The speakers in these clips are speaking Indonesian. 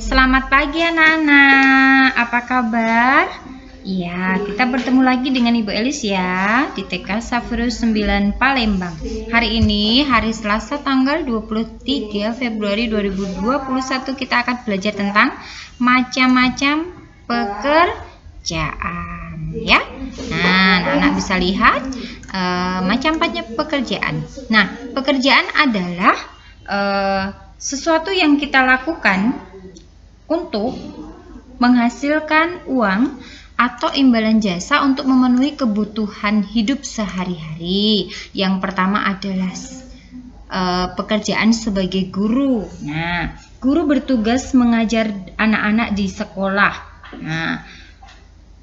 Selamat pagi anak-anak, apa kabar? Ya, kita bertemu lagi dengan Ibu Elis ya di TK Saferus 9 Palembang. Hari ini hari Selasa tanggal 23 Februari 2021 kita akan belajar tentang macam-macam pekerjaan ya. Nah, anak-anak bisa lihat macam-macam pekerjaan. Nah, pekerjaan adalah sesuatu yang kita lakukan untuk menghasilkan uang atau imbalan jasa untuk memenuhi kebutuhan hidup sehari-hari. Yang pertama adalah pekerjaan sebagai guru. Nah, guru bertugas mengajar anak-anak di sekolah. Nah,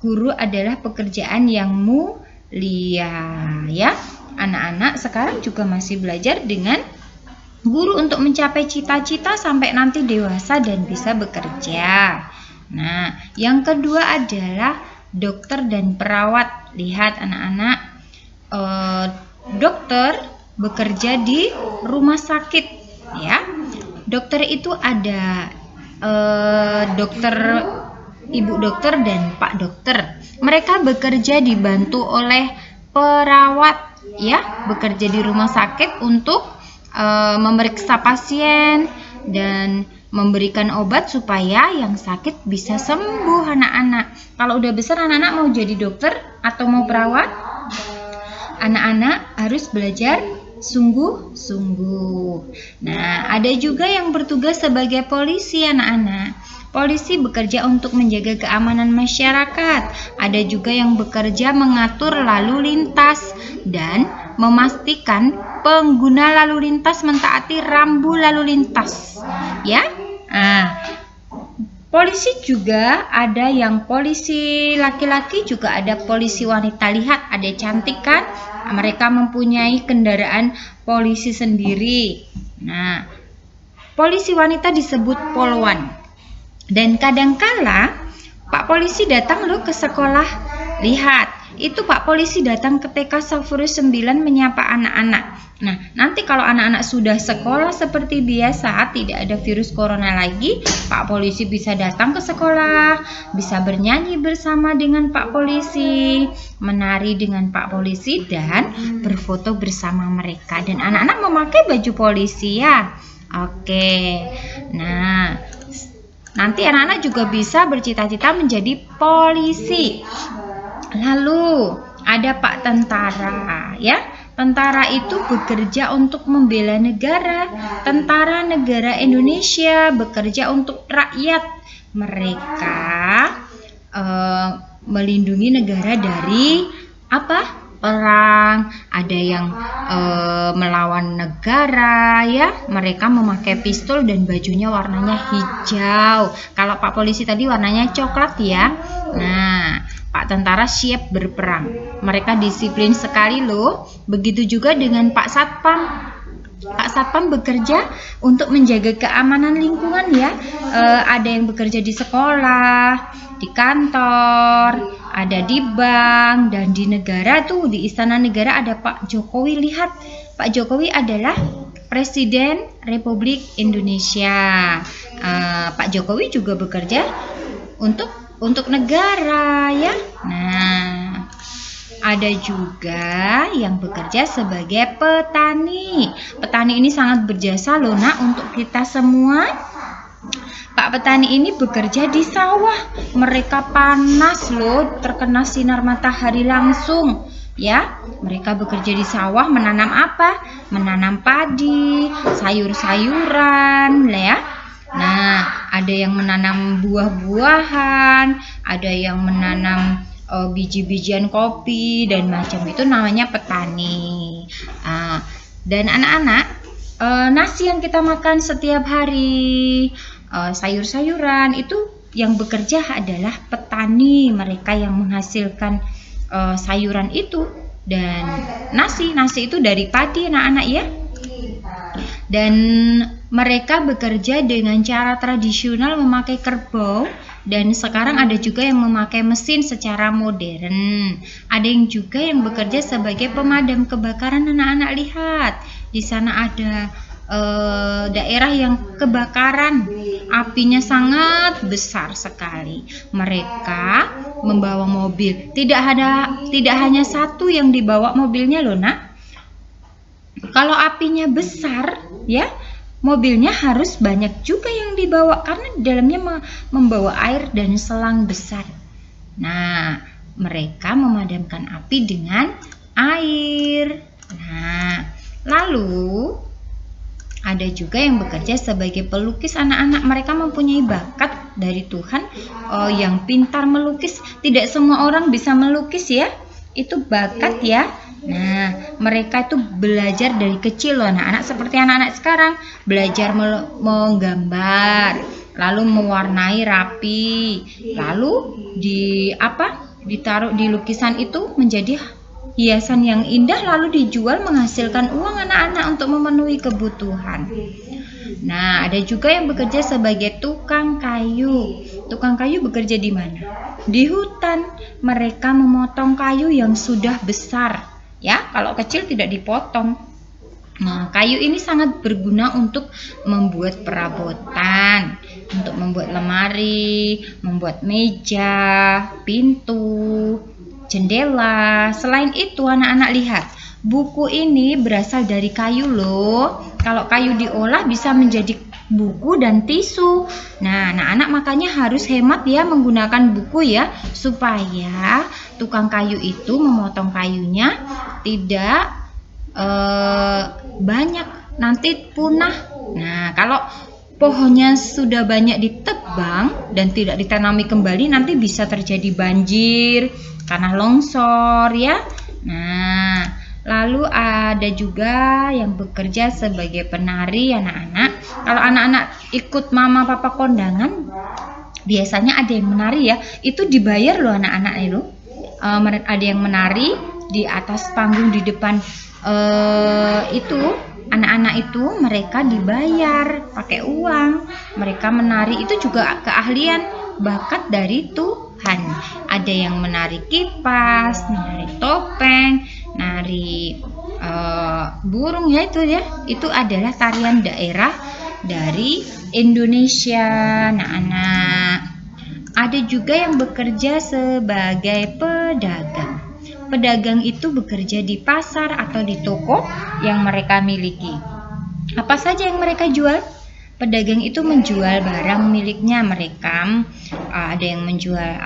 guru adalah pekerjaan yang mulia ya. Anak-anak sekarang juga masih belajar dengan guru untuk mencapai cita-cita sampai nanti dewasa dan bisa bekerja. Nah, yang kedua adalah dokter dan perawat. Lihat anak-anak, dokter bekerja di rumah sakit ya. Dokter itu ada dokter, ibu dokter dan pak dokter. Mereka bekerja dibantu oleh perawat ya, bekerja di rumah sakit untuk memeriksa pasien dan memberikan obat supaya yang sakit bisa sembuh anak-anak. Kalau udah besar anak-anak mau jadi dokter atau mau perawat, anak-anak harus belajar sungguh-sungguh. Nah, ada juga yang bertugas sebagai polisi anak-anak. Polisi bekerja untuk menjaga keamanan masyarakat. Ada juga yang bekerja mengatur lalu lintas dan memastikan pengguna lalu lintas mentaati rambu lalu lintas. Ya. Nah, polisi juga ada yang polisi laki-laki, juga ada polisi wanita. Lihat, ada cantik kan? Mereka mempunyai kendaraan polisi sendiri. Nah, polisi wanita disebut polwan. Dan kadangkala Pak Polisi datang loh ke sekolah. Lihat, itu Pak Polisi datang ke TK Saferus 9 menyapa anak-anak. Nah, nanti kalau anak-anak sudah sekolah seperti biasa, tidak ada virus corona lagi, Pak Polisi bisa datang ke sekolah, bisa bernyanyi bersama dengan Pak Polisi, menari dengan Pak Polisi, dan berfoto bersama mereka. Dan anak-anak memakai baju polisi ya. Oke, nah nanti anak-anak juga bisa bercita-cita menjadi polisi. Lalu ada Pak Tentara ya. Tentara itu bekerja untuk membela negara. Tentara negara Indonesia bekerja untuk rakyat. Mereka melindungi negara dari apa? Perang. Ada yang melawan negara ya. Mereka memakai pistol dan bajunya warnanya hijau. Kalau Pak Polisi tadi warnanya coklat ya. Nah, Pak Tentara siap berperang. Mereka disiplin sekali loh. Begitu juga dengan Pak Satpam. Pak Satpam bekerja untuk menjaga keamanan lingkungan ya. Ada yang bekerja di sekolah, di kantor, ada di bank, dan di negara tuh, di Istana Negara ada Pak Jokowi. Lihat, Pak Jokowi adalah Presiden Republik Indonesia. Pak Jokowi juga bekerja untuk negara ya. Nah, ada juga yang bekerja sebagai petani. Petani ini sangat berjasa loh nak untuk kita semua. Pak petani ini bekerja di sawah. Mereka panas loh, terkena sinar matahari langsung ya. Mereka bekerja di sawah menanam apa? Menanam padi, sayur-sayuran ya. Nah, ada yang menanam buah-buahan, ada yang menanam biji-bijian kopi dan macam itu, namanya petani. Dan anak-anak, nasi yang kita makan setiap hari, sayur-sayuran, itu yang bekerja adalah petani. Mereka yang menghasilkan sayuran itu dan nasi itu dari padi anak-anak ya. Dan mereka bekerja dengan cara tradisional memakai kerbau, dan sekarang ada juga yang memakai mesin secara modern. Ada yang juga yang bekerja sebagai pemadam kebakaran. Anak-anak lihat, di sana ada daerah yang kebakaran. apinya sangat besar sekali. Mereka membawa mobil. Tidak hanya satu yang dibawa mobilnya loh, Nak. Kalau apinya besar, ya, mobilnya harus banyak juga yang dibawa karena di dalamnya membawa air dan selang besar. Nah, mereka memadamkan api dengan air. Nah, lalu ada juga yang bekerja sebagai pelukis. Anak-anak mereka mempunyai bakat dari Tuhan yang pintar melukis. Tidak semua orang bisa melukis ya. Itu bakat ya. Nah, mereka itu belajar dari kecil loh, anak-anak seperti anak-anak sekarang, belajar menggambar, lalu mewarnai rapi, lalu ditaruh di lukisan itu menjadi hiasan yang indah, lalu dijual menghasilkan uang anak-anak untuk memenuhi kebutuhan. Nah, ada juga yang bekerja sebagai tukang kayu. Tukang kayu bekerja di mana? Di hutan. Mereka memotong kayu yang sudah besar. Ya, kalau kecil tidak dipotong. Nah, kayu ini sangat berguna untuk membuat perabotan, untuk membuat lemari, membuat meja, pintu, jendela. Selain itu, anak-anak lihat, buku ini berasal dari kayu loh. Kalau kayu diolah bisa menjadi buku dan tisu. Nah, anak-anak makanya harus hemat ya menggunakan buku ya, supaya tukang kayu itu memotong kayunya tidak banyak, nanti punah. Nah, kalau pohonnya sudah banyak ditebang dan tidak ditanami kembali, nanti bisa terjadi banjir, tanah longsor ya. Nah, lalu ada juga yang bekerja sebagai penari anak-anak. Kalau anak-anak ikut mama papa kondangan, biasanya ada yang menari ya. Itu dibayar loh anak-anak itu. Ada yang menari di atas panggung di depan itu. Anak-anak itu mereka dibayar pakai uang. Mereka menari itu juga keahlian, bakat dari Tuhan. Ada yang menari kipas, menari topeng, nari burung ya itu ya. Itu adalah tarian daerah dari Indonesia. Anak-anak. Ada juga yang bekerja sebagai pedagang. Pedagang itu bekerja di pasar atau di toko yang mereka miliki. Apa saja yang mereka jual? Pedagang itu menjual barang miliknya mereka. Ada yang menjual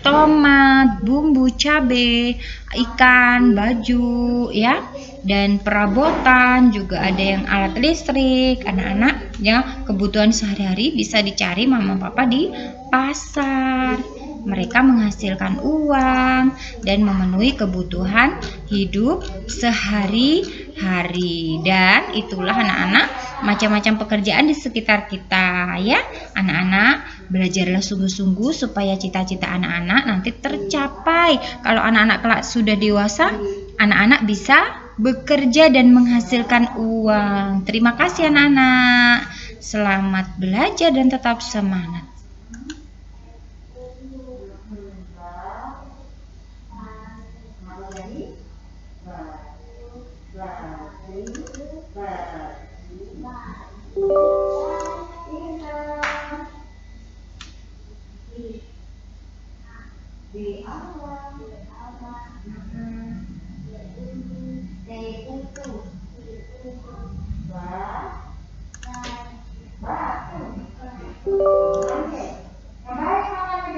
tomat, bumbu, cabai, ikan, baju, ya, dan perabotan. Juga ada yang alat listrik. Anak-anak ya, kebutuhan sehari-hari bisa dicari mama papa di pasar. Mereka menghasilkan uang dan memenuhi kebutuhan hidup sehari-hari. Dan itulah anak-anak macam-macam pekerjaan di sekitar kita ya. Anak-anak, belajarlah sungguh-sungguh supaya cita-cita anak-anak nanti tercapai. Kalau anak-anak kelak sudah dewasa, anak-anak bisa bekerja dan menghasilkan uang. Terima kasih anak-anak. Selamat belajar dan tetap semangat. Di awal